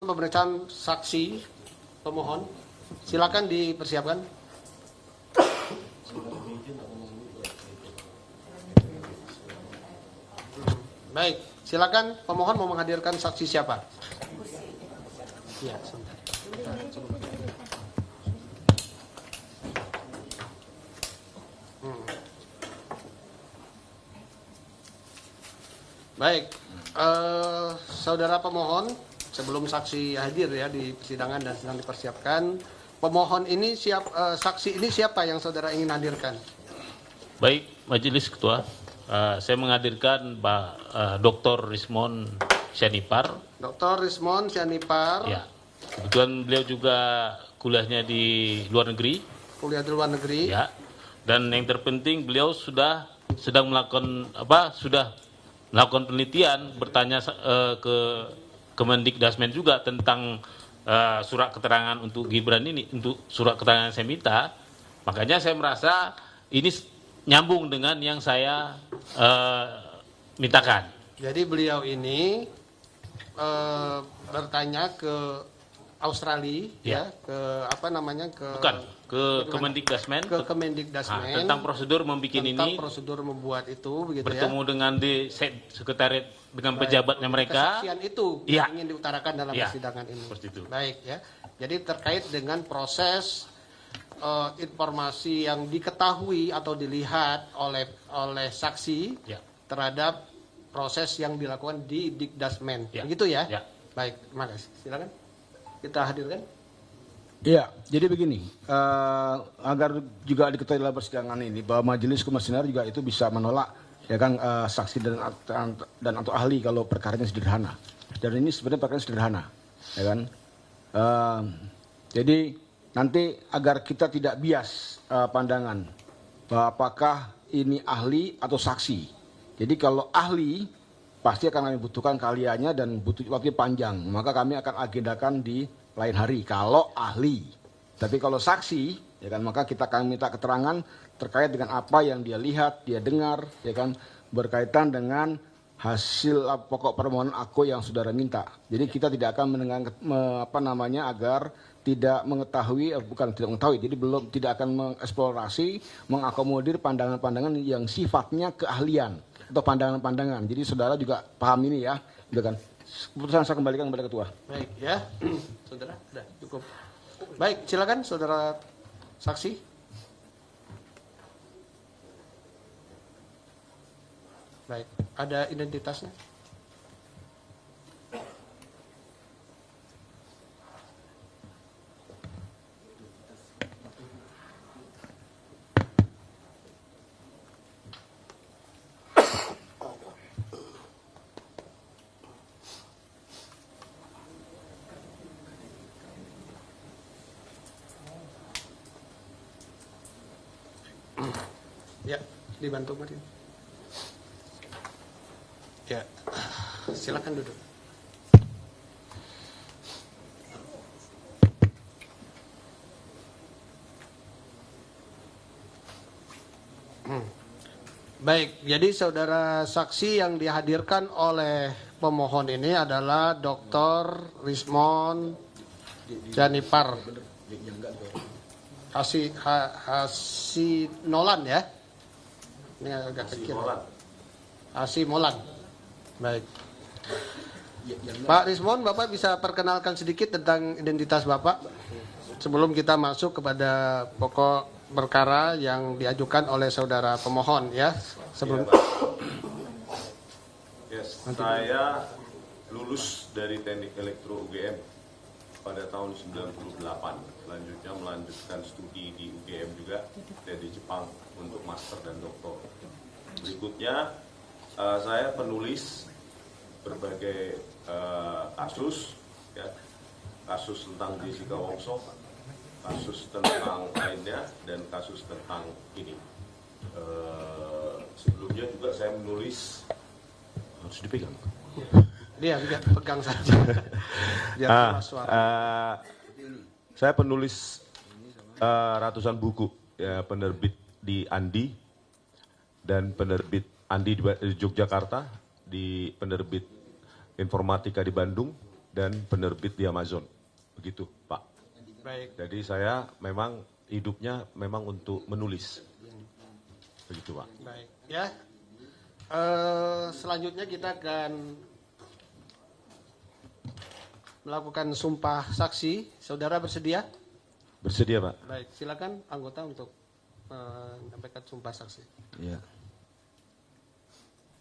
Pemeriksaan saksi pemohon, silakan dipersiapkan. Baik, silakan pemohon mau menghadirkan saksi siapa? Ya, sebentar. Baik, saudara pemohon, sebelum saksi hadir ya di persidangan dan sedang dipersiapkan, pemohon ini saksi ini siapa yang saudara ingin hadirkan? Baik, Majelis Ketua, saya menghadirkan Pak Dr. Rismon Sianipar. Dr. Rismon Sianipar. Ya, kebetulan beliau juga kuliahnya di luar negeri. Kuliah di luar negeri. Ya, dan yang terpenting beliau sudah melakukan penelitian, bertanya ke Kemendikdasmen juga tentang surat keterangan untuk Gibran ini, untuk surat keterangan yang saya minta. Makanya saya merasa ini nyambung dengan yang saya mintakan. Jadi beliau ini bertanya ke Australia ya, ke apa namanya ke Kemendikdasmen, tentang prosedur membuat ini, prosedur membuat itu begitu bertemu ya, dengan di sekretariat dengan pejabatnya mereka. Kesaksian itu ya, yang ingin diutarakan dalam persidangan ini. Itu. Baik ya. Jadi terkait dengan proses informasi yang diketahui atau dilihat oleh saksi terhadap proses yang dilakukan di Dikdasmen. Begitu ya? Baik, terima kasih. Silakan kita hadirkan. Iya, jadi begini, agar juga diketahui dalam persidangan ini bahwa Majelis Komisioner juga itu bisa menolak ya kan saksi dan atau ahli kalau perkaranya sederhana. Dan ini sebenarnya perkara sederhana, ya kan. Jadi nanti agar kita tidak bias pandangan bahwa apakah ini ahli atau saksi. Jadi kalau ahli pasti akan kami butuhkan keahliannya dan butuh waktu panjang, maka kami akan agendakan di lain hari kalau ahli. Tapi kalau saksi, ya kan, maka kita akan minta keterangan terkait dengan apa yang dia lihat, dia dengar, ya kan, berkaitan dengan hasil pokok permohonan aku yang saudara minta. Jadi kita tidak akan mendengar agar tidak mengetahui, jadi tidak akan mengeksplorasi, mengakomodir pandangan-pandangan yang sifatnya keahlian atau pandangan-pandangan. Jadi saudara juga paham ini ya, gitu kan. Keputusan saya kembalikan kepada ketua. Baik ya, saudara, sudah cukup. Baik, silakan saudara saksi. Baik, ada identitasnya. Ya, dibantu Martin. Ya, silakan duduk. Baik, jadi saudara saksi yang dihadirkan oleh pemohon ini adalah Dr. Rismon Sianipar Hasinolan ya. Ini agak kecil. Hasimolan. Baik. Pak Rismon, Bapak bisa perkenalkan sedikit tentang identitas Bapak sebelum kita masuk kepada pokok perkara yang diajukan oleh saudara pemohon ya. Sebelum saya lulus dari Teknik Elektro UGM pada tahun 98. Selanjutnya melanjutkan studi di UGM juga dan di Jepang untuk master dan doktor. Berikutnya saya penulis berbagai kasus, ya, kasus tentang Jessica Wongso, kasus tentang lainnya, dan kasus tentang ini. Sebelumnya juga saya menulis, harus dipegang. Dia pegang saja. Saya penulis ratusan buku, ya, penerbit di Andi dan penerbit Andi di Yogyakarta, di penerbit Informatika di Bandung, dan penerbit di Amazon. Begitu, Pak. Baik. Jadi saya memang hidupnya memang untuk menulis. Begitu, Pak. Baik. Ya. Selanjutnya kita akan melakukan sumpah saksi. Saudara bersedia? Bersedia, Pak? Baik, silakan anggota untuk menyampaikan sumpah saksi. Ya.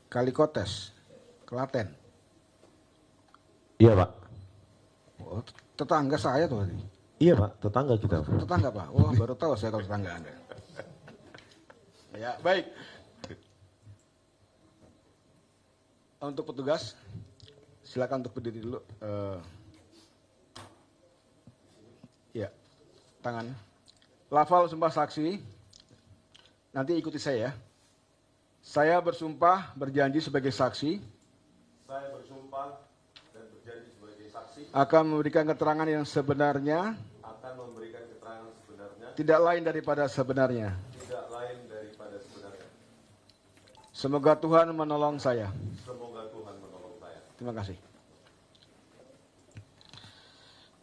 Kalikotes, Klaten. Iya, Pak. Oh, tetangga saya tuh tadi. Iya, Pak. Tetangga kita. Tetangga Pak. Oh, baru tahu saya kalau tetangga Anda. Ya, baik. Untuk petugas, silakan untuk berdiri dulu. Ya, tangan. Lafal sumpah saksi. Nanti ikuti saya ya. Saya bersumpah berjanji sebagai saksi. Saya bersumpah dan berjanji sebagai saksi Akan memberikan keterangan yang sebenarnya. akan memberikan keterangan sebenarnya, Tidak lain daripada sebenarnya. tidak lain daripada sebenarnya. Semoga Tuhan menolong saya. Semoga Tuhan menolong saya. Terima kasih.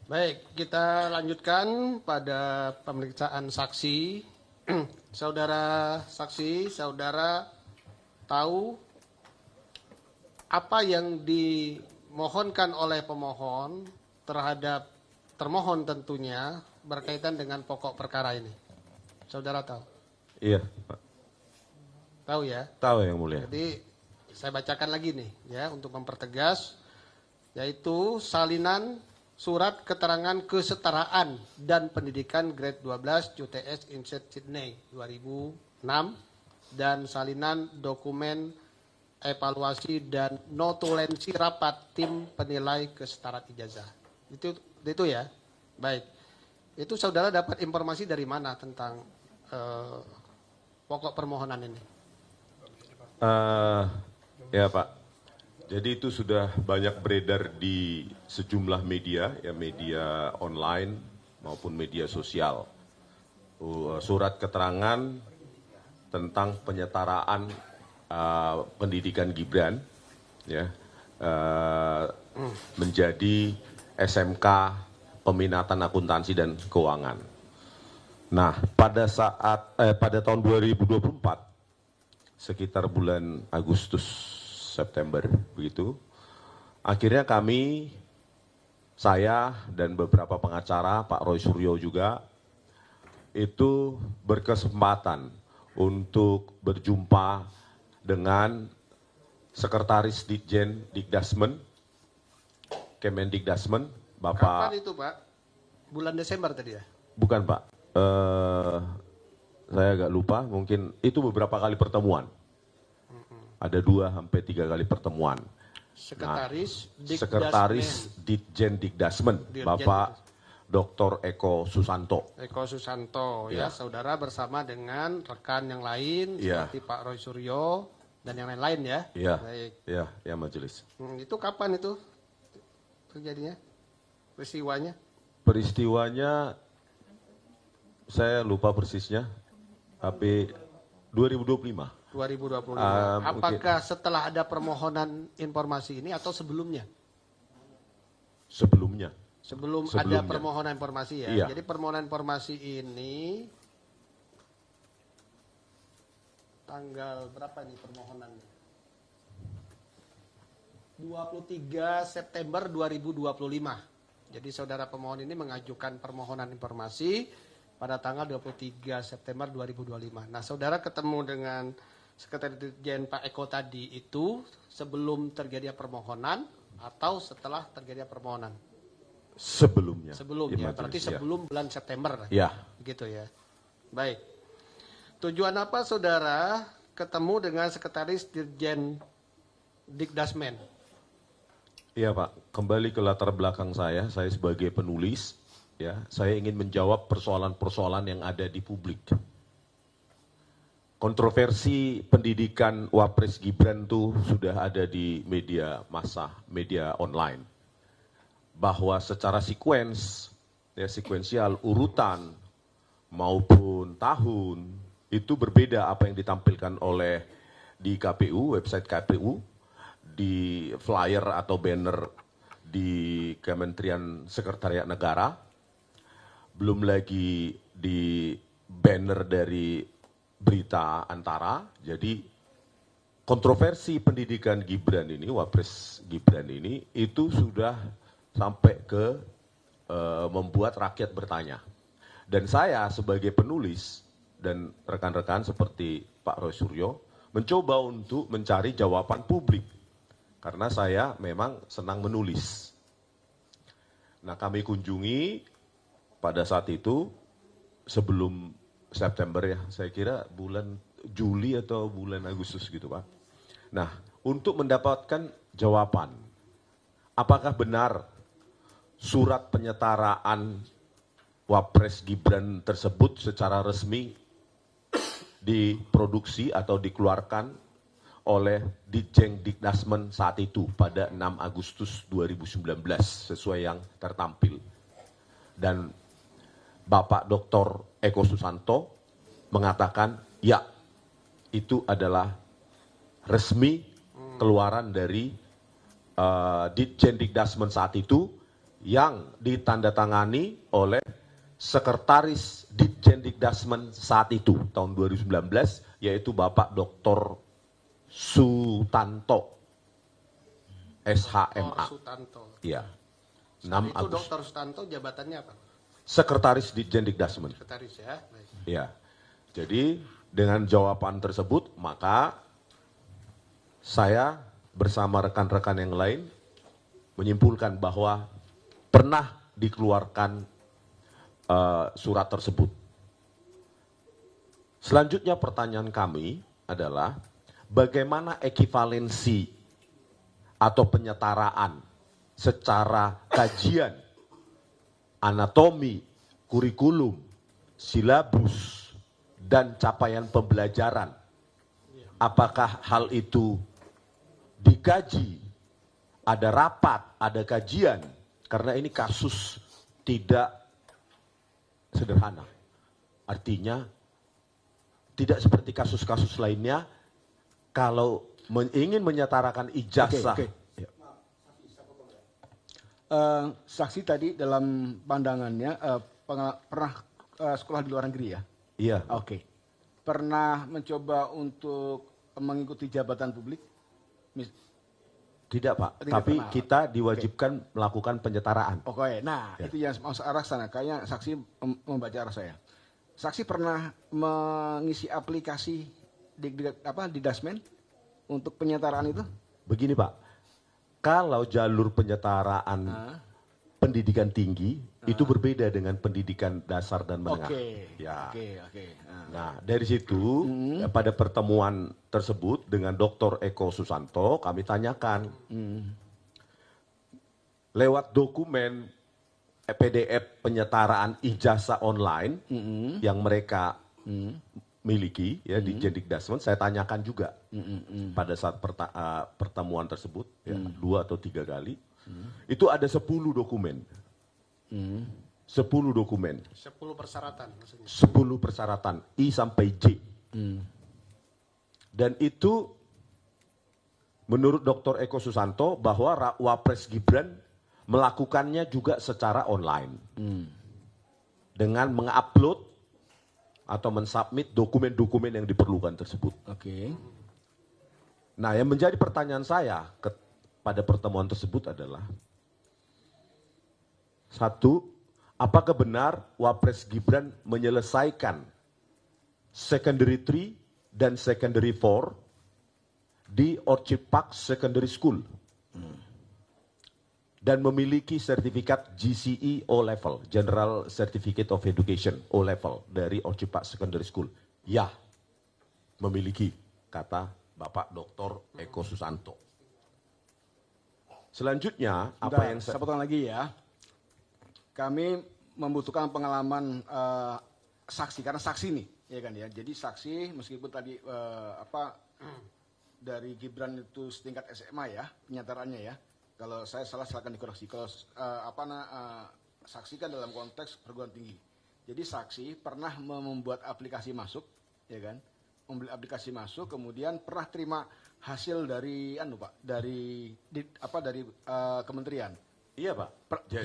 Baik, kita lanjutkan pada pemeriksaan saksi. Saudara saksi, saudara tahu apa yang dimohonkan oleh pemohon terhadap termohon tentunya berkaitan dengan pokok perkara ini. Saudara tahu? Iya, Pak. Tahu ya? Tahu yang mulia. Jadi saya bacakan lagi nih ya untuk mempertegas, yaitu salinan surat keterangan kesetaraan dan pendidikan grade 12 UTS Inset Sydney 2006 dan salinan dokumen evaluasi dan notulensi rapat tim penilai kesetaraan ijazah. Itu ya. Baik. Itu saudara dapat informasi dari mana tentang pokok permohonan ini? Ya, Pak. Jadi itu sudah banyak beredar di sejumlah media, ya media online maupun media sosial. Surat keterangan tentang penyetaraan pendidikan Gibran, ya, menjadi SMK Peminatan Akuntansi dan Keuangan. Nah, pada tahun 2024, sekitar bulan Agustus September begitu. Akhirnya saya dan beberapa pengacara, Pak Roy Suryo juga, itu berkesempatan untuk berjumpa dengan Sekretaris Ditjen Dikdasmen, Kemendikdasmen, Bapak. Kapan itu Pak? Bulan Desember tadi ya? Bukan Pak, saya agak lupa, mungkin itu beberapa kali pertemuan. Ada 2-3 kali pertemuan. Sekretaris Ditjen Dikdasmen, Bapak Dr. Eko Susanto. Eko Susanto ya, saudara bersama dengan rekan yang lain seperti Pak Roy Suryo dan yang lain-lain ya. Iya. Baik. Iya, ya majelis. Itu kapan itu terjadinya? Peristiwanya? Peristiwanya saya lupa persisnya. Tapi 2025. 2025. Mungkin. Apakah setelah ada permohonan informasi ini atau sebelumnya? Sebelumnya. Sebelum Sebelumnya. ada permohonan informasi ya. Iya. Jadi permohonan informasi ini tanggal berapa nih permohonannya? 23 September 2025. Jadi saudara pemohon ini mengajukan permohonan informasi pada tanggal 23 September 2025. Nah, saudara ketemu dengan Sekretaris Ditjen Pak Eko tadi itu sebelum terjadi permohonan atau setelah terjadi permohonan? Sebelumnya. Sebelumnya, berarti sebelum bulan September. Ya. Gitu ya. Baik. Tujuan apa saudara ketemu dengan Sekretaris Ditjen Dikdasmen? Iya Pak, kembali ke latar belakang saya sebagai penulis, ya, saya ingin menjawab persoalan-persoalan yang ada di publik. Kontroversi pendidikan Wapres Gibran itu sudah ada di media massa, media online. Bahwa secara sekuensial, urutan maupun tahun, itu berbeda apa yang ditampilkan oleh di KPU, website KPU, di flyer atau banner di Kementerian Sekretariat Negara, belum lagi di banner dari berita Antara. Jadi kontroversi pendidikan Gibran ini, Wapres Gibran ini, itu sudah sampai ke membuat rakyat bertanya. Dan saya sebagai penulis dan rekan-rekan seperti Pak Roy Suryo mencoba untuk mencari jawaban publik. Karena saya memang senang menulis. Nah, kami kunjungi pada saat itu sebelum September ya, saya kira bulan Juli atau bulan Agustus gitu Pak. Nah, untuk mendapatkan jawaban, apakah benar surat penyetaraan Wapres Gibran tersebut secara resmi diproduksi atau dikeluarkan oleh Ditjen Dikdasmen saat itu pada 6 Agustus 2019 sesuai yang tertampil. Dan Bapak Dr. Eko Susanto mengatakan ya, itu adalah resmi keluaran dari Ditjen Dikdasmen saat itu yang ditandatangani oleh Sekretaris Ditjen Dikdasmen saat itu tahun 2019 yaitu Bapak Dr. Sutanto SHMA. Sutanto. Iya. Saat 6 itu Agustus. Dr. Sutanto jabatannya apa? Sekretaris Ditjen Dikdasmen. Sekretaris ya. Baik. Ya. Jadi dengan jawaban tersebut maka saya bersama rekan-rekan yang lain menyimpulkan bahwa pernah dikeluarkan surat tersebut. Selanjutnya pertanyaan kami adalah bagaimana ekivalensi atau penyetaraan secara kajian, anatomi, kurikulum, silabus, dan capaian pembelajaran. Apakah hal itu dikaji, ada rapat, ada kajian, karena ini kasus tidak sederhana. Artinya tidak seperti kasus-kasus lainnya, kalau ingin menyetarakan ijazah. Oke. Saksi tadi dalam pandangannya pernah sekolah di luar negeri ya? Iya. Oke. Pernah mencoba untuk mengikuti jabatan publik? Tidak Pak, Tidak tapi pernah. kita diwajibkan melakukan penyetaraan. Oke, nah Ya. itu yang masuk arah sana. Kayaknya saksi membaca arah saya. Saksi pernah mengisi aplikasi di Dasmen untuk penyetaraan itu? Begini Pak, kalau jalur penyetaraan pendidikan tinggi itu berbeda dengan pendidikan dasar dan menengah. Oke. Ya. Oke. Nah, dari situ pada pertemuan tersebut dengan Dr. Eko Susanto kami tanyakan lewat dokumen PDF penyetaraan ijazah online yang mereka miliki ya di Ditjen Dikdasmen, saya tanyakan juga pada saat pertemuan tersebut ya, 2 atau 3 kali. Itu ada 10 dokumen. 10 dokumen. 10 persyaratan maksudnya. 10 persyaratan I sampai J. Dan itu menurut Dr. Eko Susanto bahwa Wapres Gibran melakukannya juga secara online. Dengan mengupload atau mensubmit dokumen-dokumen yang diperlukan tersebut. Oke. Nah, yang menjadi pertanyaan saya pada pertemuan tersebut adalah, satu, apakah benar Wapres Gibran menyelesaikan secondary 3 dan secondary 4 di Orchid Park Secondary School dan memiliki sertifikat GCE O-Level, General Certificate of Education O-Level dari Orchid Park Secondary School? Ya, memiliki, kata Bapak Dr. Eko Susanto. Selanjutnya, apa yang saya potong lagi ya. Kami membutuhkan pengalaman saksi karena saksi nih, ya kan ya. Jadi saksi meskipun tadi dari Gibran itu setingkat SMA ya penyatarannya ya. Kalau saya salah silakan dikoreksi. Kalau saksi kan dalam konteks perguruan tinggi. Jadi saksi pernah membuat aplikasi masuk, ya kan? Membeli aplikasi masuk, kemudian pernah terima hasil dari dari kementerian Iya Pak.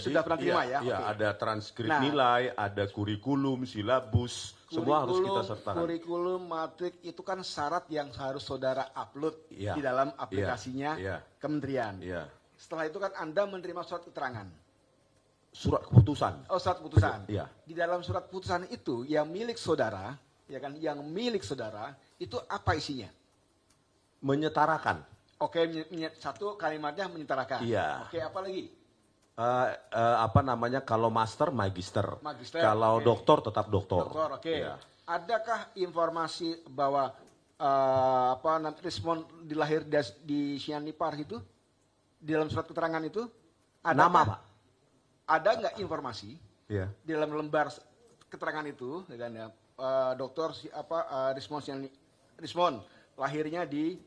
Sudah pernah terima ya? Iya, Oke. ada transkrip Nah. nilai, ada kurikulum, silabus, semua harus kita sertakan. Kurikulum, matrik itu kan syarat yang harus saudara upload Iya. di dalam aplikasinya Iya. kementerian. Iya. Setelah itu kan Anda menerima surat keterangan. Surat keputusan. Oh, surat putusan. Iya. Di dalam surat putusan itu yang milik saudara, ya kan, yang milik saudara itu apa isinya? Menyetarakan. Oke, satu kalimatnya menyetarakan. Iya. Oke, apa lagi? Apa namanya, kalau master, magister. Magister, Kalau oke. doktor, tetap doktor. Dokter, oke. Iya. Adakah informasi bahwa respon dilahir di Sianipar itu di dalam surat keterangan itu? Nama Pak. Ada nggak informasi Iya. di dalam lembar keterangan itu, ya kan ya, dokter Rismon lahirnya di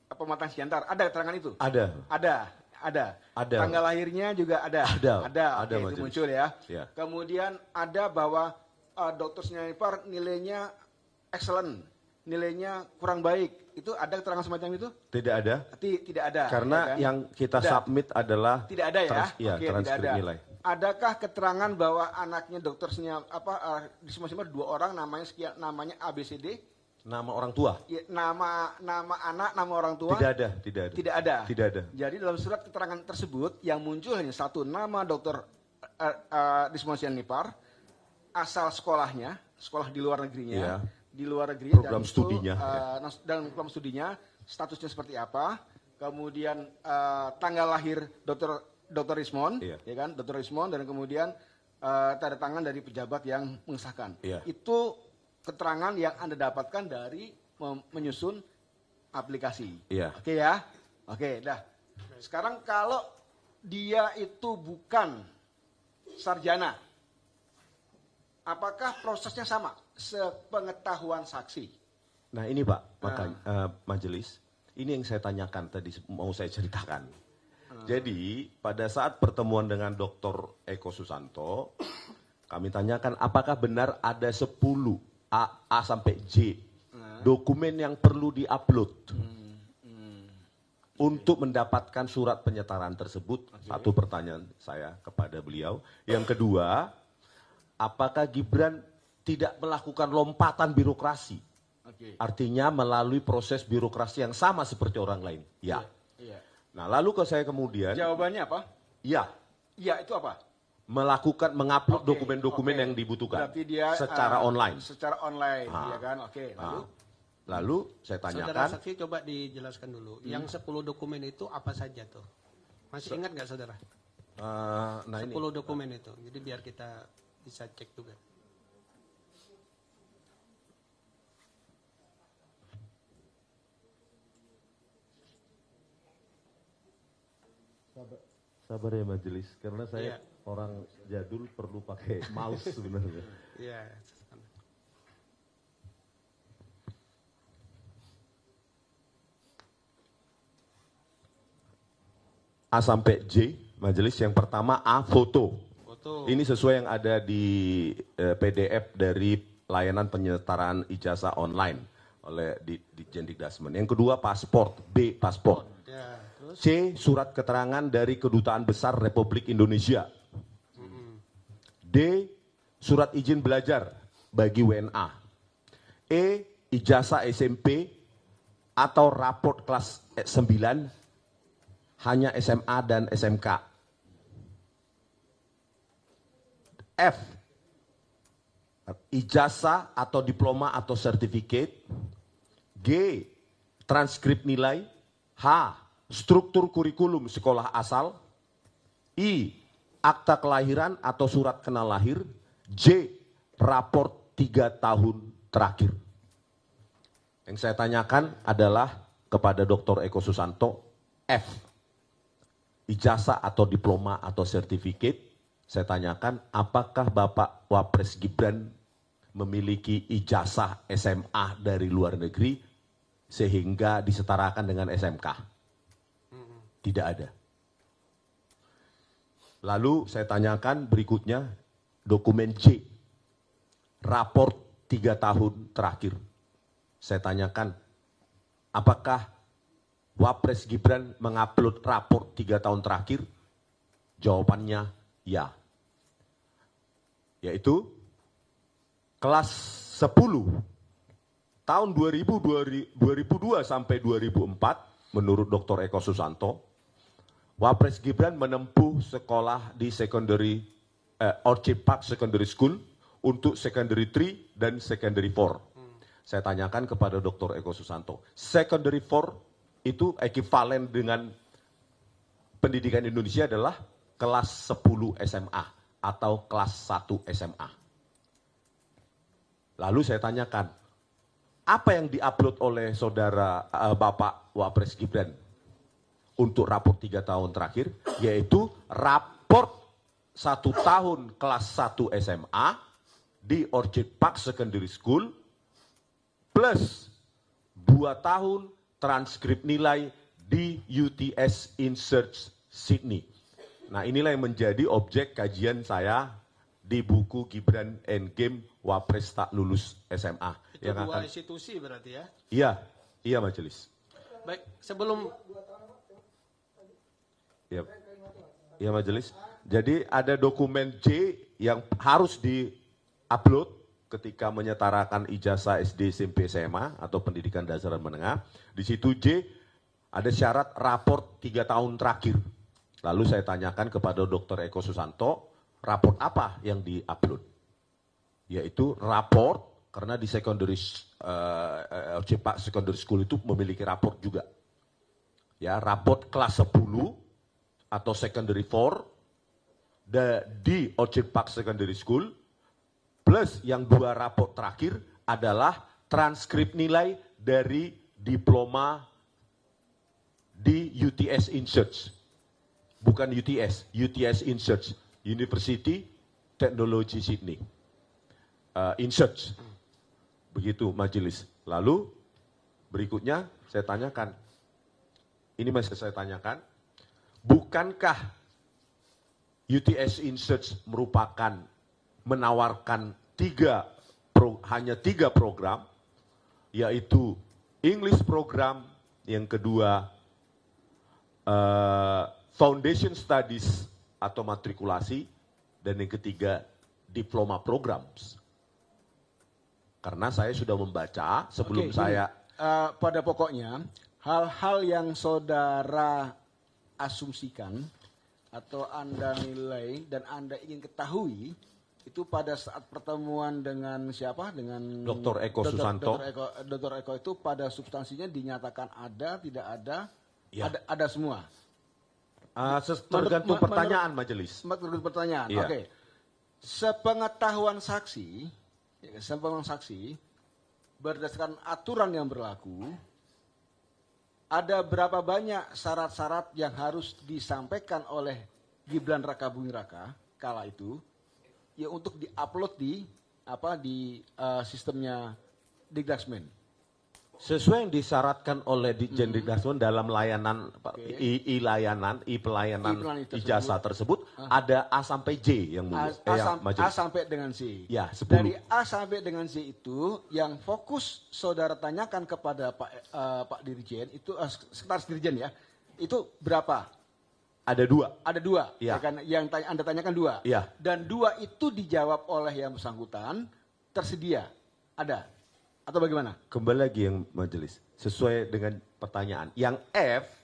Pematang Siantar, ada keterangan itu? Ada. Ada. Ada. Tanggal lahirnya juga ada. Ada Oke, itu majelis. muncul ya. Ya. Kemudian ada bahwa dokter Sianipar nilainya excellent, nilainya kurang baik. Itu ada keterangan semacam itu? Tidak ada. Tidak ada. Karena ya kan? yang kita Tidak. submit adalah Tidak ada ya? Iya, Oke, tidak transkrip ada. nilai. Adakah keterangan bahwa anaknya dokter di semua 2 orang namanya ABCD? Nama orang tua. Ya, nama anak, nama orang tua? Tidak ada. Tidak ada. Tidak ada. Jadi dalam surat keterangan tersebut yang muncul hanya satu nama dokter Rismon Sianipar, asal sekolahnya, sekolah di luar negerinya, Iya. di luar negeri Program dan itu, studinya, dalam program studinya statusnya seperti apa, kemudian tanggal lahir dokter Rismon, Iya. ya kan, dokter Rismon, dan kemudian tanda tangan dari pejabat yang mengesahkan. Iya. Itu keterangan yang Anda dapatkan dari menyusun aplikasi. Iya. Oke ya? Oke, dah. Sekarang kalau dia itu bukan sarjana, apakah prosesnya sama? Sepengetahuan saksi. Nah ini Pak, makanya majelis, ini yang saya tanyakan tadi, mau saya ceritakan. Jadi pada saat pertemuan dengan Dr. Eko Susanto, kami tanyakan apakah benar ada 10 A sampai J dokumen yang perlu diupload untuk mendapatkan surat penyetaraan tersebut. Satu pertanyaan saya kepada beliau. Yang kedua, apakah Gibran tidak melakukan lompatan birokrasi? Oke. Artinya melalui proses birokrasi yang sama seperti orang lain. Ya. Iya. Nah lalu ke saya kemudian, Jawabannya apa? ya, Iya, itu apa? mengupload Oke, dokumen-dokumen oke. yang dibutuhkan Berarti dia secara online. Secara online, Ah. ya kan? Oke, lalu Lalu saya Saudara tanyakan, saksi coba dijelaskan dulu. Yang 10 dokumen itu apa saja tuh? Masih ingat nggak saudara? nah ini 10 dokumen itu. Jadi biar kita bisa cek juga. sabar ya majelis, karena saya Iya. orang jadul perlu pakai mouse sebenarnya. Iya. A sampai J, majelis yang pertama A, foto. Foto. Ini sesuai yang ada di PDF dari layanan penyetaraan ijazah online oleh di Jendikdasmen. Yang kedua paspor, B, paspor. Ya, terus C, surat keterangan dari Kedutaan Besar Republik Indonesia. D, surat izin belajar bagi WNA. E, ijazah SMP atau raport kelas 9 hanya SMA dan SMK. F, ijazah atau diploma atau sertifikat. G, transkrip nilai. H, struktur kurikulum sekolah asal. I, akta kelahiran atau surat kenal lahir. J, raport 3 tahun terakhir. Yang saya tanyakan adalah kepada Dr. Eko Susanto, F, ijazah atau diploma atau sertifikat. Saya tanyakan, apakah Bapak Wapres Gibran memiliki ijazah SMA dari luar negeri sehingga disetarakan dengan SMK? Tidak ada. Lalu saya tanyakan berikutnya, dokumen C, raport 3 tahun terakhir. Saya tanyakan, apakah Wapres Gibran mengupload raport 3 tahun terakhir? Jawabannya ya. Yaitu kelas 10 tahun 2002 sampai 2004 menurut Dr. Eko Susanto, Wapres Gibran menempuh sekolah di Orchid Park Secondary School untuk Secondary 3 dan Secondary 4. Saya tanyakan kepada Dr. Eko Susanto, Secondary 4 itu ekivalen dengan pendidikan Indonesia adalah kelas 10 SMA atau kelas 1 SMA. Lalu saya tanyakan, apa yang diupload oleh saudara Bapak Wapres Gibran untuk raport 3 tahun terakhir, yaitu raport 1 tahun kelas 1 SMA di Orchid Park Secondary School, plus 2 tahun transkrip nilai di UTS InSearch Sydney. Nah, inilah yang menjadi objek kajian saya di buku Gibran Endgame Wapres Tak Lulus SMA. Itu dua institusi berarti ya? Iya majelis. Baik, sebelum Iya majelis. Jadi ada dokumen C yang harus di-upload ketika menyetarakan ijazah SD, SMP, SMA atau pendidikan dasar dan menengah. Di situ J ada syarat raport 3 tahun terakhir. Lalu saya tanyakan kepada Dr. Eko Susanto, raport apa yang di-upload? Yaitu raport, karena di Orchid Park Secondary School itu memiliki raport juga. Ya, raport kelas 10 atau Secondary 4 di Orchid Park Secondary School, plus yang 2 raport terakhir adalah transkrip nilai dari diploma di UTS InSearch. Bukan UTS InSearch, University Technology Sydney. InSearch. Begitu majelis. Lalu berikutnya saya tanyakan, ini masih saya tanyakan, bukankah UTS InSearch menawarkan hanya 3 program, yaitu English program, yang kedua Foundation Studies atau matrikulasi, dan yang ketiga Diploma Programs. Karena saya sudah membaca sebelum pada pokoknya hal-hal yang saudara asumsikan atau Anda nilai dan Anda ingin ketahui itu pada saat pertemuan dengan siapa? Dengan Dr. Eko Susanto. Dr. Eko itu pada substansinya dinyatakan ada, tidak ada, Ya. ada semua. Tergantung pertanyaan majelis. Tergantung pertanyaan. Iya. Oke. Sepengetahuan saksi berdasarkan aturan yang berlaku, ada berapa banyak syarat-syarat yang harus disampaikan oleh Gibran Raka Buming Raka kala itu, ya untuk diupload di sistemnya Dikdasmen. Sesuai yang disyaratkan oleh Ditjen Dikdasmen dalam layanan pelayanan ijazah tersebut, ada A sampai J yang mulia. A sampai dengan C. Ya, 10. Dari A sampai dengan C itu yang fokus saudara tanyakan kepada Pak Dirjen itu sekretaris Dirjen ya, itu berapa? Ada 2. Ada 2. Ya. Yang Anda tanyakan 2. Ya. Dan 2 itu dijawab oleh yang bersangkutan, tersedia. Ada. Atau bagaimana? Kembali lagi yang majelis, sesuai dengan pertanyaan. Yang F,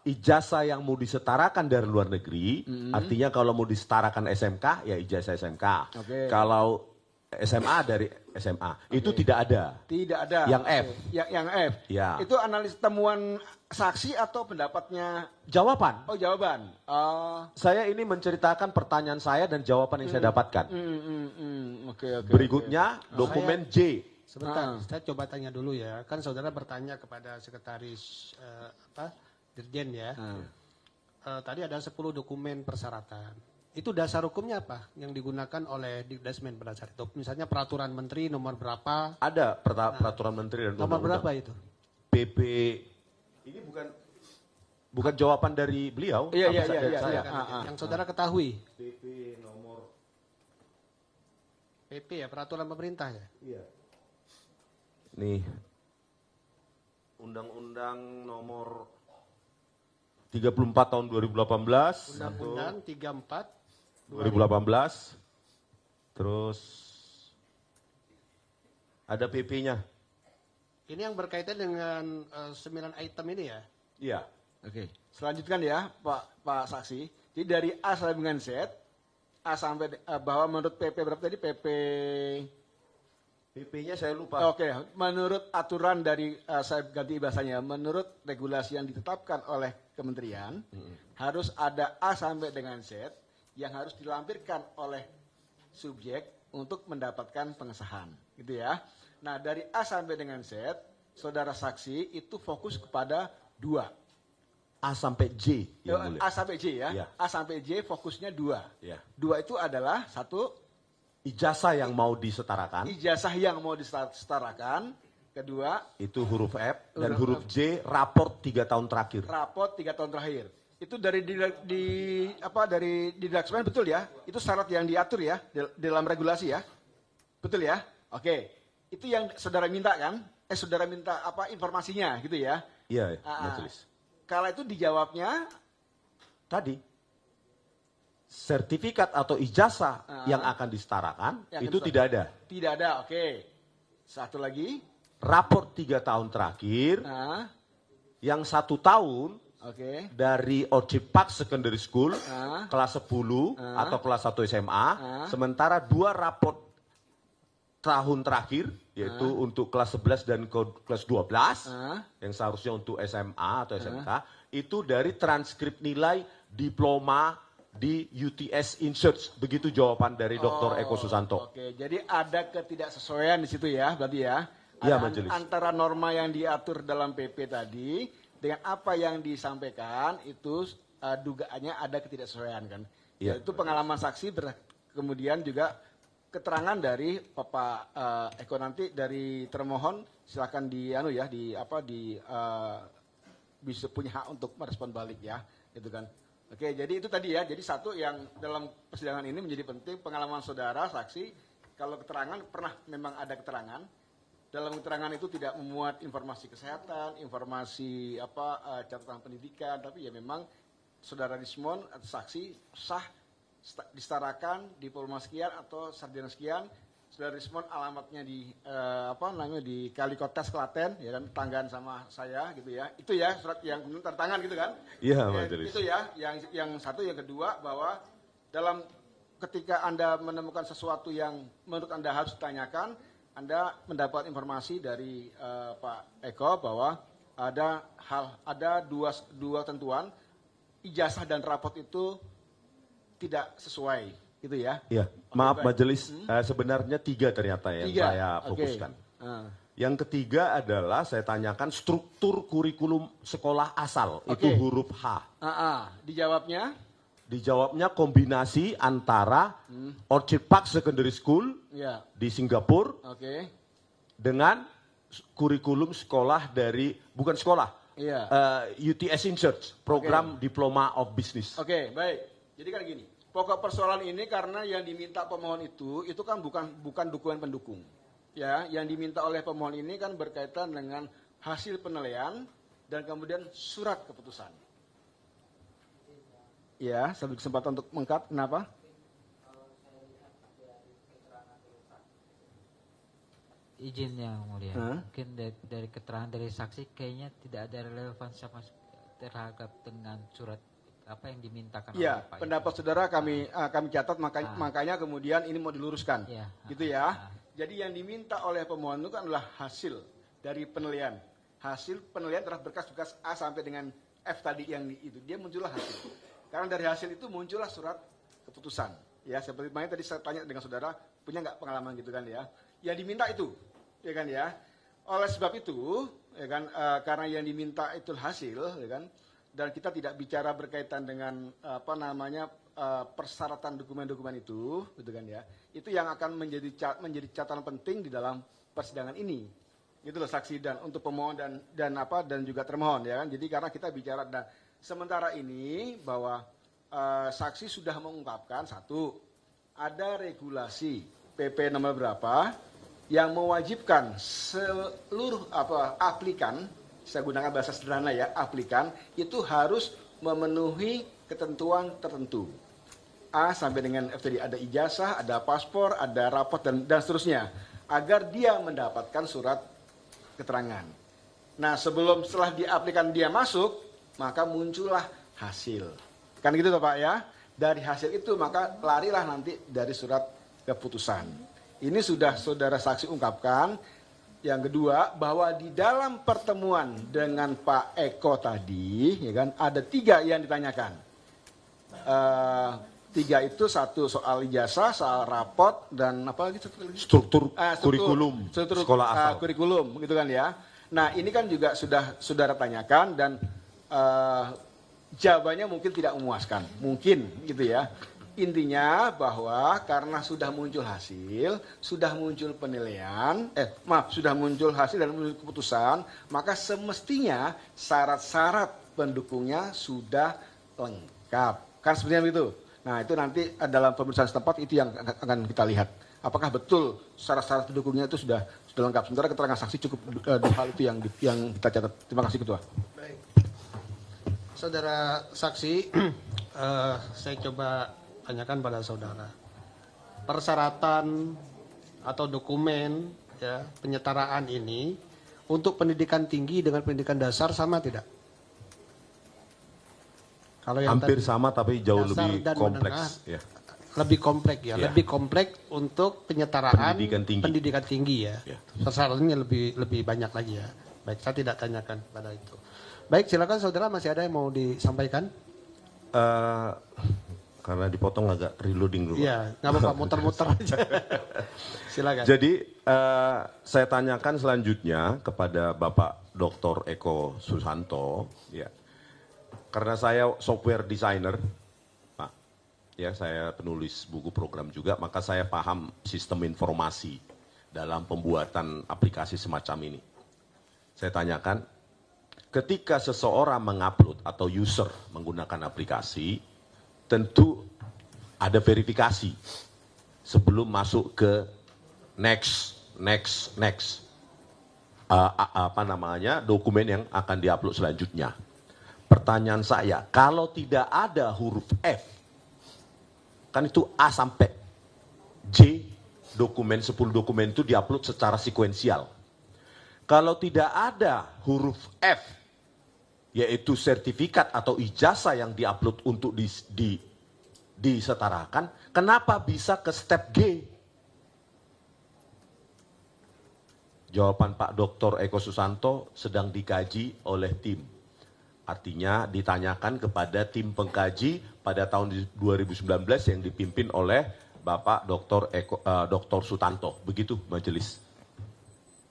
ijazah yang mau disetarakan dari luar negeri, artinya kalau mau disetarakan SMK, ya ijazah SMK. Okay. Kalau SMA dari SMA, itu tidak ada. Tidak ada. Yang F. Yang F. Ya. Itu analis temuan saksi atau pendapatnya? Jawaban. Oh, jawaban. Saya ini menceritakan pertanyaan saya dan jawaban yang saya dapatkan. Oke. Berikutnya, dokumen J. sebentar, saya coba tanya dulu ya. Kan saudara bertanya kepada sekretaris Dirjen ya. Tadi ada 10 dokumen persyaratan. Itu dasar hukumnya apa yang digunakan oleh Dikdasmen pada saat itu? Misalnya peraturan menteri nomor berapa? Ada peraturan menteri dan Nomor undang-undang. berapa itu? PP. Ini bukan jawaban dari beliau. Iya. Yang saudara ketahui. PP nomor. PP ya, peraturan pemerintah ya? Iya. Nih. Undang-undang nomor 34 tahun 2018. Undang-Undang 34 2018. Terus ada PP-nya. Ini yang berkaitan dengan 9 item ini ya. Iya. Oke, selanjutkan ya Pak Saksi. Jadi dari A sampai dengan Z, A sampai bahwa menurut PP berapa tadi? PP-nya saya lupa. Oke, menurut aturan dari saya ganti bahasanya, menurut regulasi yang ditetapkan oleh kementerian, harus ada A sampai dengan Z yang harus dilampirkan oleh subjek untuk mendapatkan pengesahan, gitu ya. Nah, dari A sampai dengan Z, saudara saksi itu fokus kepada 2. A sampai J. Yang mulia. A sampai J ya. Iya. A sampai J fokusnya 2. Iya. 2 itu adalah 1 Ijazah yang mau disetarakan. ijazah yang mau disetarakan, kedua Itu huruf F. Dan Huruf huruf J, raport 3 tahun terakhir. raport 3 tahun terakhir. Itu dari dari Didaksmen betul ya? Itu syarat yang diatur ya dalam regulasi ya? Betul ya? Oke. Itu yang saudara minta kan? Saudara minta informasinya gitu ya? Iya, majelis. Kalau itu dijawabnya Tadi sertifikat atau ijazah yang akan disetarakan yang itu kedua. tidak ada. Tidak ada. Oke. Satu lagi. Raport 3 tahun terakhir yang 1 tahun Oke. dari Ojek Secondary School kelas 10 atau kelas 1 SMA, sementara 2 raport tahun terakhir yaitu untuk kelas 11 dan kelas 12 yang seharusnya untuk SMA atau SMK itu dari transkrip nilai diploma di UTS Insearch. Begitu jawaban dari Dr. Eko Susanto. Oke, jadi ada ketidaksesuaian di situ ya, berarti ya. Iya, Ada majelis. antara norma yang diatur dalam PP tadi dengan apa yang disampaikan itu dugaannya ada ketidaksesuaian kan. Iya. Itu pengalaman saksi kemudian juga keterangan dari Bapak Eko nanti dari termohon silakan bisa punya hak untuk merespon balik ya, gitu kan. Oke, jadi itu tadi ya. Jadi satu yang dalam persidangan ini menjadi penting pengalaman saudara saksi kalau keterangan pernah memang ada keterangan. Dalam keterangan itu tidak memuat informasi kesehatan, informasi catatan pendidikan, tapi ya memang saudara Rismon atau saksi sah disetarakan diploma sekian atau sarjana sekian. Saudara Rismon alamatnya di di Kalikotes Klaten, ya kan, tanggaan sama saya gitu ya. Itu ya surat yang kemudian tertangan gitu kan. Iya, majelis. Itu ya, yang satu, yang kedua bahwa dalam ketika Anda menemukan sesuatu yang menurut Anda harus ditanyakan, Anda mendapat informasi dari Pak Eko bahwa ada dua tentuan, ijazah dan raport itu tidak sesuai, gitu ya. Iya, maaf majelis, sebenarnya 3 ternyata yang 3. saya fokuskan. Yang ketiga adalah saya tanyakan struktur kurikulum sekolah asal, itu huruf H. Dijawabnya? Dijawabnya kombinasi antara Orchid Park Secondary School di Singapura dengan kurikulum sekolah dari, bukan sekolah, UTS Insearch, program Diploma of Business. Oke, baik. Jadi kan gini, pokok persoalan ini karena yang diminta pemohon itu kan bukan dokumen pendukung. Ya, yang diminta oleh pemohon ini kan berkaitan dengan hasil penilaian dan kemudian surat keputusan. Ya, saya beri kesempatan untuk mengkat. Kenapa? Izin yang mulia, mungkin dari keterangan dari saksi kayaknya tidak ada relevansi sama terhadap dengan surat apa yang dimintakan Ya, oleh Pak pendapat Eko. saudara kami catat, makanya kemudian ini mau diluruskan, gitu ya. Jadi yang diminta oleh pemohon itu kan adalah hasil dari penilaian. Hasil penilaian terhadap berkas-berkas A sampai dengan F tadi yang itu, dia muncullah hasil. Karena dari hasil itu muncullah surat keputusan. Ya, seperti makanya tadi saya tanya dengan saudara, punya nggak pengalaman gitu kan ya. Yang diminta itu, ya kan ya. Oleh sebab itu, ya kan, karena yang diminta itu hasil, ya kan, dan kita tidak bicara berkaitan dengan persyaratan dokumen-dokumen itu, gitu kan ya. Itu yang akan menjadi catatan penting di dalam persidangan ini. Gitu loh saksi dan untuk pemohon dan juga termohon ya kan. Jadi karena kita bicara dan sementara ini bahwa saksi sudah mengungkapkan satu, ada regulasi PP nomor berapa yang mewajibkan seluruh aplikan, saya gunakan bahasa sederhana ya, aplikan itu harus memenuhi ketentuan tertentu. A sampai dengan F tadi, ada ijazah, ada paspor, ada raport dan seterusnya, agar dia mendapatkan surat keterangan. Nah, setelah diaplikasikan dia masuk, maka muncullah hasil. Kan gitu toh Pak ya? Dari hasil itu maka larilah nanti dari surat keputusan. Ini sudah saudara saksi ungkapkan. Yang kedua, bahwa di dalam pertemuan dengan Pak Eko tadi, ya kan, ada 3 yang ditanyakan. 3 itu, 1 soal ijazah, soal raport, dan apa lagi? Struktur kurikulum sekolah asal. Kurikulum, gitu kan ya. Nah, ini kan juga sudah saudara tanyakan dan jawabannya mungkin tidak memuaskan, mungkin gitu ya. Intinya bahwa karena sudah muncul hasil, sudah muncul penilaian, sudah muncul hasil dan muncul keputusan, maka semestinya syarat-syarat pendukungnya sudah lengkap. Kan sepertinya begitu. Nah, itu nanti dalam pemeriksaan setempat itu yang akan kita lihat. Apakah betul syarat-syarat pendukungnya itu sudah lengkap. Sementara keterangan saksi cukup 2 hal itu yang kita catat. Terima kasih Ketua. Baik. Saudara saksi, saya coba tanyakan pada saudara. Persyaratan atau dokumen ya, penyetaraan ini untuk pendidikan tinggi dengan pendidikan dasar sama tidak? Kalau yang Hampir tadi, sama tapi jauh dasar lebih dan kompleks. menengah, Ya. lebih kompleks ya, Ya. lebih kompleks untuk penyetaraan Pendidikan tinggi. ya. Ya. Persyaratannya lebih banyak lagi ya. Baik, saya tidak tanyakan pada itu. Baik, silakan saudara, masih ada yang mau disampaikan? Karena dipotong agak reloading dulu. Iya, nggak apa-apa, muter-muter aja. Silakan. Jadi saya tanyakan selanjutnya kepada Bapak Dr. Eko Susanto, ya. Karena saya software designer, Pak, ya saya penulis buku program juga, maka saya paham sistem informasi dalam pembuatan aplikasi semacam ini. Saya tanyakan, ketika seseorang mengupload atau user menggunakan aplikasi, tentu ada verifikasi sebelum masuk ke next dokumen yang akan diupload selanjutnya. Pertanyaan saya, kalau tidak ada huruf F, kan itu A sampai J, 10 dokumen itu diupload secara sekuensial. Kalau tidak ada huruf F, yaitu sertifikat atau ijazah yang diupload untuk disetarakan, kenapa bisa ke step G? Jawaban Pak Dr. Eko Susanto sedang dikaji oleh tim. Artinya ditanyakan kepada tim pengkaji pada tahun 2019 yang dipimpin oleh Bapak Dr. Sutanto. Begitu majelis.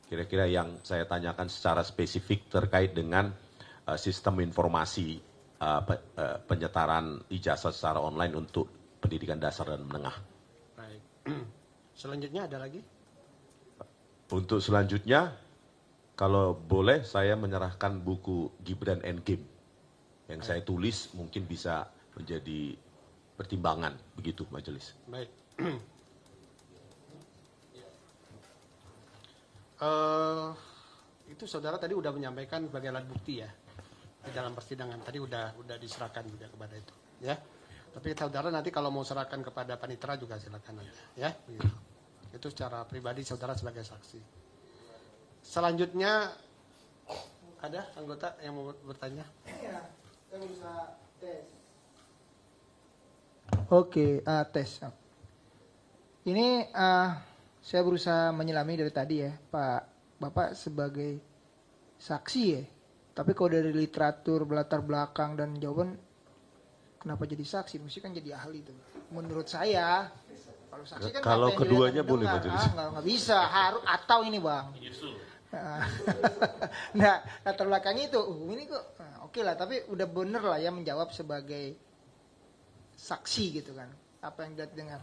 Kira-kira yang saya tanyakan secara spesifik terkait dengan sistem informasi penyetaran ijazah secara online untuk pendidikan dasar dan menengah. Baik. Selanjutnya ada lagi? Untuk selanjutnya, kalau boleh saya menyerahkan buku Gibran Endgame yang saya tulis mungkin bisa menjadi pertimbangan begitu majelis. Baik. Itu saudara tadi udah menyampaikan sebagai alat bukti ya di dalam persidangan tadi udah diserahkan juga kepada itu ya. Tapi saudara nanti kalau mau serahkan kepada panitera juga silakan aja ya. Begitu. Itu secara pribadi saudara sebagai saksi. Selanjutnya ada anggota yang mau bertanya? Iya, saya bisa tes. Oke, tes. Ini saya berusaha menyelami dari tadi ya, Bapak sebagai saksi ya. Tapi kalau dari literatur, latar belakang dan jawaban, kenapa jadi saksi? Mesti kan jadi ahli tuh. Menurut saya, kalau saksi kan Kalau apa yang keduanya dilihat dan boleh didengar. majelis. Nggak bisa, harus atau ini bang. Nah, latar belakangnya itu, ini kok oke lah. Tapi udah bener lah ya menjawab sebagai saksi gitu kan. Apa yang dia dengar.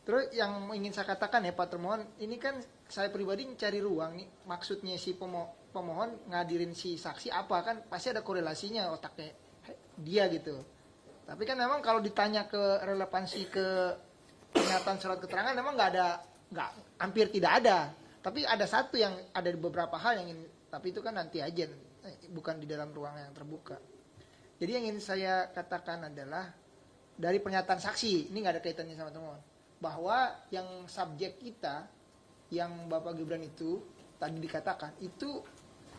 Terus yang ingin saya katakan ya Pak Termohon, ini kan saya pribadi mencari ruang nih. Maksudnya si pemohon ngadirin si saksi apa kan pasti ada korelasinya otaknya dia gitu. Tapi kan memang kalau ditanya ke relevansi ke pernyataan surat keterangan memang hampir tidak ada. Tapi ada satu yang ada di beberapa hal yang ingin, tapi itu kan nanti aja, bukan di dalam ruang yang terbuka. Jadi yang ingin saya katakan adalah dari pernyataan saksi, ini nggak ada kaitannya sama teman, bahwa yang subjek kita, yang Bapak Gibran itu tadi dikatakan itu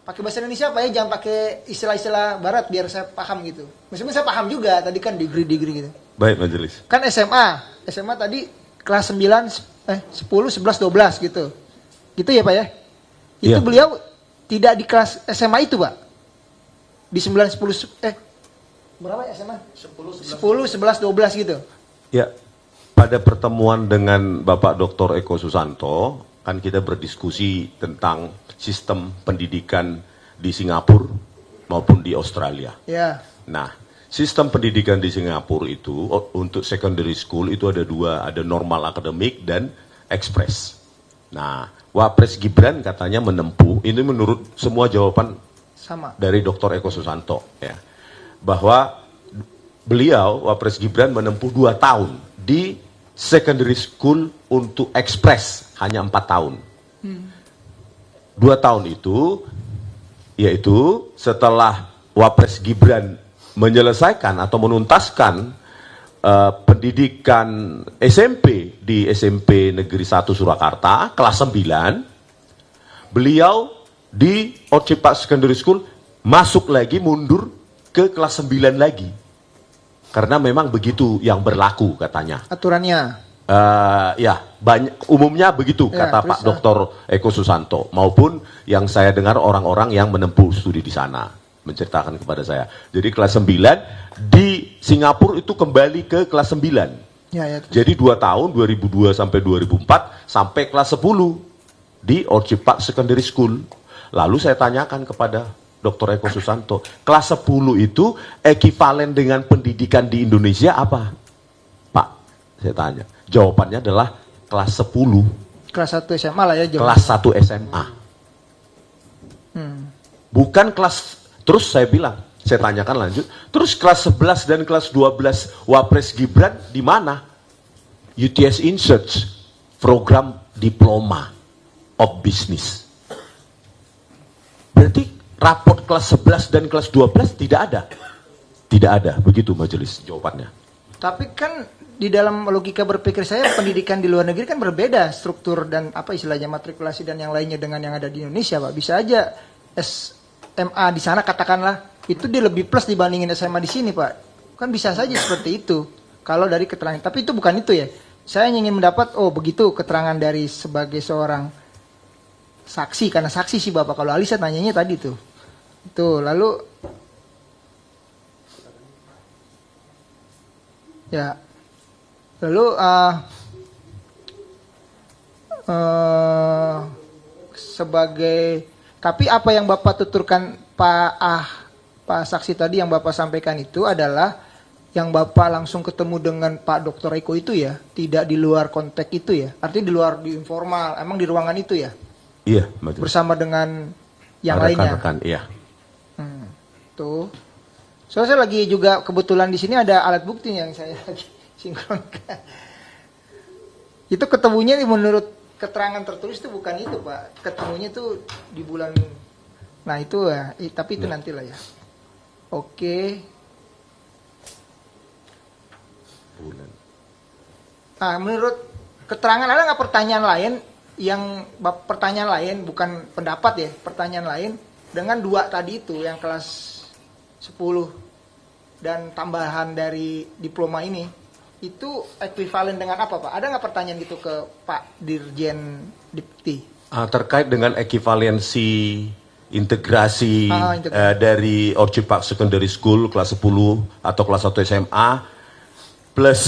pakai bahasa Indonesia Pak ya, jangan pakai istilah-istilah Barat biar saya paham gitu. Meskipun saya paham juga tadi kan degree gitu. Baik majelis. Kan SMA tadi kelas 9, 10, 11, 12 gitu. Gitu ya Pak ya? Itu Iya. beliau tidak di kelas SMA itu Pak? Di 9, 10, berapa ya SMA? 10, 11, 12 gitu. Ya, pada pertemuan dengan Bapak Dr. Eko Susanto, kan kita berdiskusi tentang sistem pendidikan di Singapura maupun di Australia. Ya. Nah, sistem pendidikan di Singapura itu untuk secondary school itu ada dua, ada normal akademik dan ekspres. Nah, Wapres Gibran katanya menempuh, ini menurut semua jawaban Sama. dari Dr. Eko Susanto, ya, bahwa beliau Wapres Gibran menempuh 2 tahun di secondary school untuk ekspres hanya 4 tahun. 2 tahun itu yaitu setelah Wapres Gibran menyelesaikan atau menuntaskan pendidikan SMP di SMP Negeri 1 Surakarta kelas 9, beliau di Orchid Park Secondary School masuk lagi, mundur ke kelas 9 lagi. Karena memang begitu yang berlaku katanya. Aturannya. Ya, banyak umumnya begitu Ya, kata Pak terus, Dr. Eko Susanto, maupun yang saya dengar orang-orang yang menempuh studi di sana menceritakan kepada saya. Jadi kelas 9 di Singapura itu kembali ke kelas 9. Ya, terus. Jadi 2 tahun 2002 sampai 2004 sampai kelas 10 di Orchid Park Secondary School. Lalu saya tanyakan kepada Dr. Eko Susanto, kelas 10 itu ekivalen dengan pendidikan di Indonesia apa? Pak, saya tanya. Jawabannya adalah kelas 10. Kelas 1 SMA lah ya. Kelas 1 SMA. Bukan kelas, terus saya bilang, saya tanyakan lanjut, terus kelas 11 dan kelas 12 Wapres Gibran di mana? UTS Insearch, program Diploma of Business. Berarti raport kelas 11 dan kelas 12 tidak ada? Tidak ada, begitu majelis jawabannya. Tapi kan di dalam logika berpikir saya pendidikan di luar negeri kan berbeda struktur dan apa istilahnya matrikulasi dan yang lainnya dengan yang ada di Indonesia Pak. Bisa aja SMA di sana katakanlah itu dia lebih plus dibandingin SMA di sini Pak. Kan bisa saja seperti itu kalau dari keterangan. Tapi itu bukan itu ya. Saya ingin mendapat begitu keterangan dari sebagai seorang saksi, karena saksi sih Bapak. Kalau Alisa nanyanya tadi tuh. Tuh, lalu ya. Lalu sebagai, tapi apa yang Bapak tuturkan Pak saksi tadi yang Bapak sampaikan itu adalah yang Bapak langsung ketemu dengan Pak Dr. Eko itu ya, tidak di luar konteks itu ya, artinya di luar, di informal, emang di ruangan itu ya? Iya, majelis. Bersama dengan yang lainnya. Rekan-rekan, iya. Tuh. Soalnya saya lagi juga kebetulan di sini ada alat bukti yang saya lagi sinkronkan. Itu ketemunya menurut keterangan tertulis itu bukan itu Pak. Ketemunya itu di bulan. Nah itu ya. Tapi itu nantilah ya. Oke. Bulan. Nah menurut keterangan ada nggak pertanyaan lain yang pertanyaan lain bukan pendapat ya, pertanyaan lain dengan 2 tadi itu yang kelas 10 dan tambahan dari diploma ini itu ekuivalen dengan apa Pak? Ada nggak pertanyaan gitu ke Pak Dirjen Dipti? Terkait dengan ekivalensi integrasi dari Orchid Park Secondary School kelas 10 atau kelas 1 SMA plus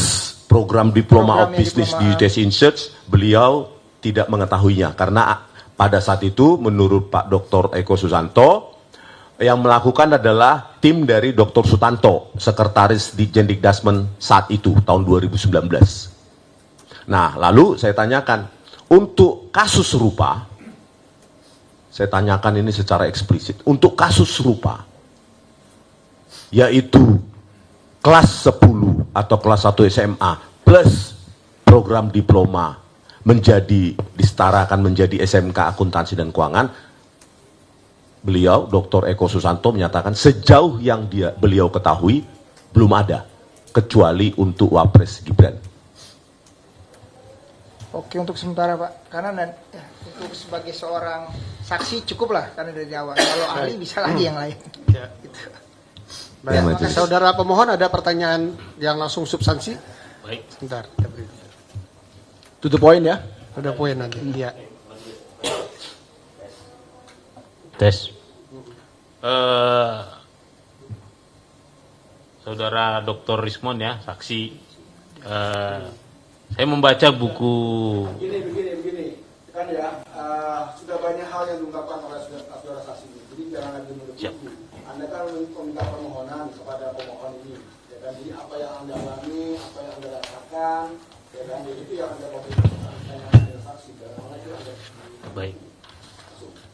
program Diploma of Business di UTS Insearch, beliau tidak mengetahuinya karena pada saat itu menurut Pak Dr. Eko Susanto yang melakukan adalah tim dari Dr. Sutanto, sekretaris di Jendikdasmen saat itu tahun 2019. Nah, lalu saya tanyakan untuk kasus serupa, saya tanyakan ini secara eksplisit, untuk kasus serupa yaitu kelas 10 atau kelas 1 SMA plus program diploma menjadi disetarakan menjadi SMK Akuntansi dan Keuangan, beliau Dr. Eko Susanto menyatakan sejauh yang beliau ketahui belum ada kecuali untuk Wapres Gibran. Oke, untuk sementara Pak, karena untuk sebagai seorang saksi cukup lah karena dari awal. Kalau ahli bisa lagi yang lain. Ya. Gitu. Baik, Majelis. saudara pemohon ada pertanyaan yang langsung substansi? Baik. Sebentar, kita beri. Tutup poin ya. Ada poin nanti. Iya. Tes. Saudara Dr. Rismon ya, saksi. Saya membaca buku. Begini. Kan ya, sudah banyak hal yang diungkapkan oleh saudara saksi ini. Jadi jangan lagi menutup. Siap. Anda kan meminta permohonan kepada pemohon ini. Ya kan, jadi apa yang Anda alami, apa yang Anda rasakan, ya kan, jadi itu yang Anda konfirmasi dengan saksi. Baik.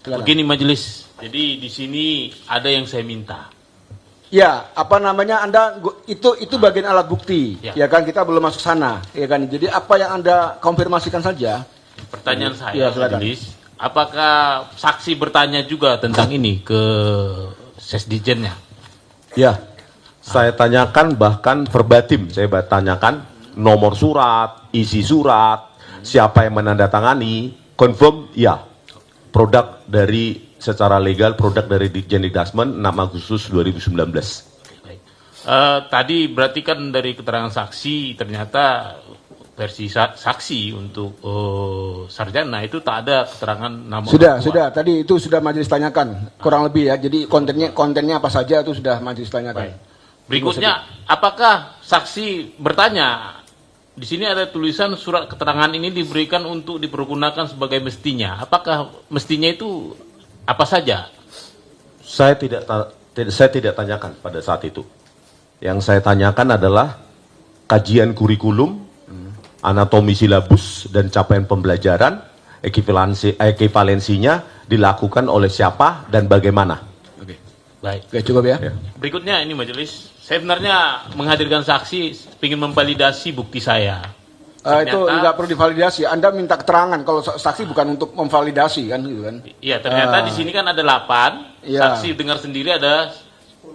Begini majelis. Jadi di sini ada yang saya minta. Ya, apa namanya Anda itu bagian alat bukti, Ya. ya kan kita belum masuk sana, ya kan. Jadi apa yang Anda konfirmasikan saja. Pertanyaan saya, Ya, silakan. majelis, apakah saksi bertanya juga tentang ini ke Sesdijennya? Ya, saya tanyakan bahkan verbatim, saya tanyakan nomor surat, isi surat, siapa yang menandatangani, confirm, ya, produk dari secara legal, produk dari Ditjen Dikdasmen 6 Agustus 2019. Baik. Tadi berarti kan dari keterangan saksi ternyata versi saksi untuk sarjana itu tak ada keterangan nama orang tua. Sudah. Tadi itu sudah majelis tanyakan, kurang lebih ya. Jadi kontennya apa saja itu sudah majelis tanyakan. Baik. Berikutnya, apakah saksi bertanya? Di sini ada tulisan surat keterangan ini diberikan untuk dipergunakan sebagai mestinya. Apakah mestinya itu apa saja? Saya tidak tanyakan pada saat itu. Yang saya tanyakan adalah kajian kurikulum, anatomi silabus dan capaian pembelajaran, ekivalensinya dilakukan oleh siapa dan bagaimana. Oke. Baik. Oke, cukup ya. Berikutnya ini majelis, saya sebenarnya menghadirkan saksi ingin memvalidasi bukti saya. Itu nggak perlu divalidasi. Anda minta keterangan. Kalau saksi bukan untuk memvalidasi kan, gitu kan? Iya, ternyata di sini kan ada 8, Iya. saksi dengar sendiri ada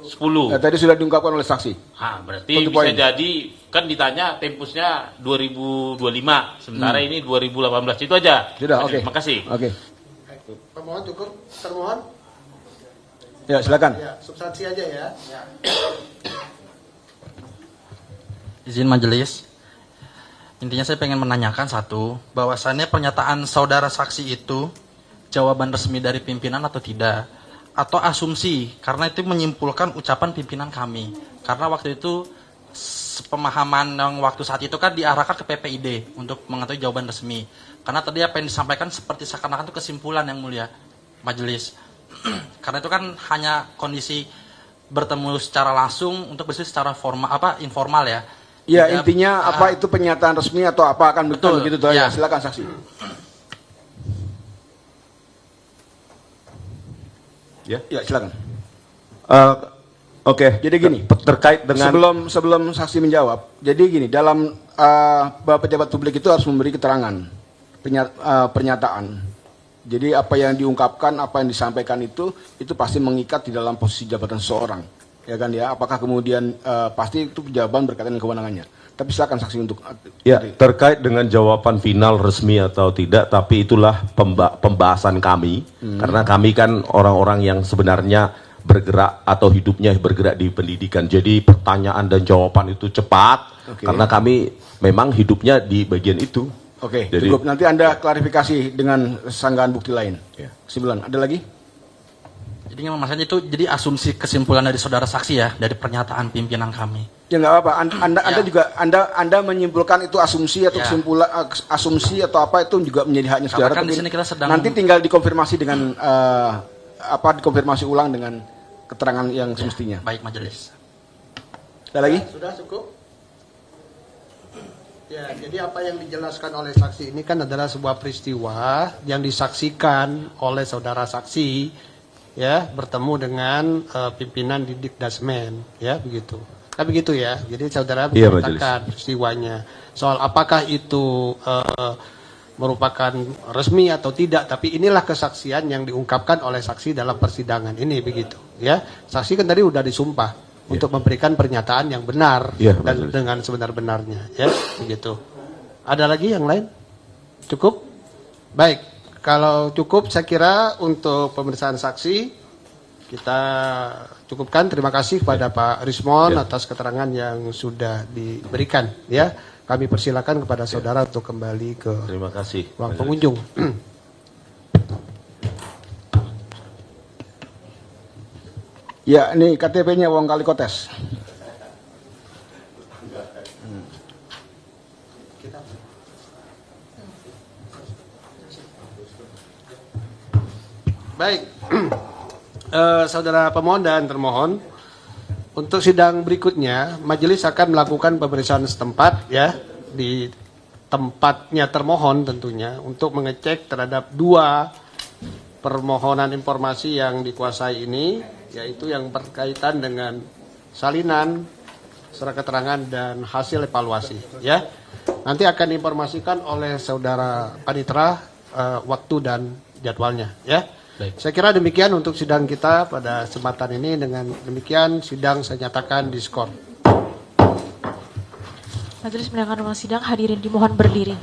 10. Nah, tadi sudah diungkapkan oleh saksi. Berarti Untuk bisa poin. jadi kan ditanya tempusnya 2025, sementara ini 2018 itu aja. Sudah, oke. Terima kasih. Oke. Pemohon cukup? Termohon? Ya, silakan. Ya, substansi aja ya. Izin majelis. Intinya saya pengen menanyakan satu, bahwasannya pernyataan saudara saksi itu jawaban resmi dari pimpinan atau tidak, atau asumsi, karena itu menyimpulkan ucapan pimpinan kami. Karena waktu itu pemahaman yang waktu saat itu kan diarahkan ke PPID untuk mengetahui jawaban resmi. Karena tadi apa yang disampaikan seperti seakan-akan itu kesimpulan yang mulia majelis. Karena itu kan hanya kondisi bertemu secara langsung untuk berdiskusi secara informal ya. Ya, Tidak, intinya apa itu pernyataan resmi atau apa akan betul begitu tuh ya. Ya. Silakan saksi. Ya. Ya, silakan. Oke. Jadi gini, terkait dengan sebelum saksi menjawab. Jadi gini, dalam pejabat publik itu harus memberi keterangan, pernyataan. Jadi apa yang diungkapkan, apa yang disampaikan itu pasti mengikat di dalam posisi jabatan seseorang. Ya kan ya, apakah kemudian pasti itu jawaban berkaitan dengan kewenangannya. Tapi silakan saksi untuk ya, terkait dengan jawaban final resmi atau tidak, tapi itulah pembahasan kami, karena kami kan orang-orang yang sebenarnya bergerak atau hidupnya bergerak di pendidikan. Jadi pertanyaan dan jawaban itu cepat, karena kami memang hidupnya di bagian itu. Oke, Jadi- cukup. Nanti Anda klarifikasi dengan sanggahan bukti lain. Ya. Kesimpulan, ada lagi? Jadi maksudnya itu jadi asumsi kesimpulan dari saudara saksi ya, dari pernyataan pimpinan kami. Ya nggak apa-apa. Anda Ya. juga Anda menyimpulkan itu asumsi atau Ya. kesimpulan asumsi atau apa itu juga menjadi haknya saudara. Karena kan di tapi sini kita sedang- nanti tinggal dikonfirmasi dengan dikonfirmasi ulang dengan keterangan yang semestinya. Baik majelis. Ada lagi? Sudah cukup? Ya, jadi apa yang dijelaskan oleh saksi ini kan adalah sebuah peristiwa yang disaksikan oleh saudara saksi, ya, bertemu dengan pimpinan di Dikdasmen, ya, begitu. Kan begitu ya. Jadi saudara Iya, menceritakan peristiwanya. Soal apakah itu merupakan resmi atau tidak, tapi inilah kesaksian yang diungkapkan oleh saksi dalam persidangan ini, begitu ya. Saksi kan tadi udah disumpah untuk memberikan pernyataan yang benar dan dengan sebenar-benarnya, ya, begitu. Ada lagi yang lain? Cukup? Baik, kalau cukup saya kira untuk pemeriksaan saksi kita cukupkan. Terima kasih kepada Pak Rismon atas keterangan yang sudah diberikan, ya. Kami persilakan kepada saudara untuk kembali ke Terima kasih. ruang pengunjung. Ya, ini KTP-nya Wong Kalikotes. Baik, saudara pemohon dan termohon, untuk sidang berikutnya, majelis akan melakukan pemeriksaan setempat, ya, di tempatnya termohon tentunya, untuk mengecek terhadap 2 permohonan informasi yang dikuasai ini, yaitu yang berkaitan dengan salinan, surat keterangan, dan hasil evaluasi, ya. Nanti akan diinformasikan oleh saudara Panitra waktu dan jadwalnya, ya. Baik. Saya kira demikian untuk sidang kita pada kesempatan ini. Dengan demikian sidang saya nyatakan diskon. Majelis mendengarkan sidang, hadirin dimohon berdiri.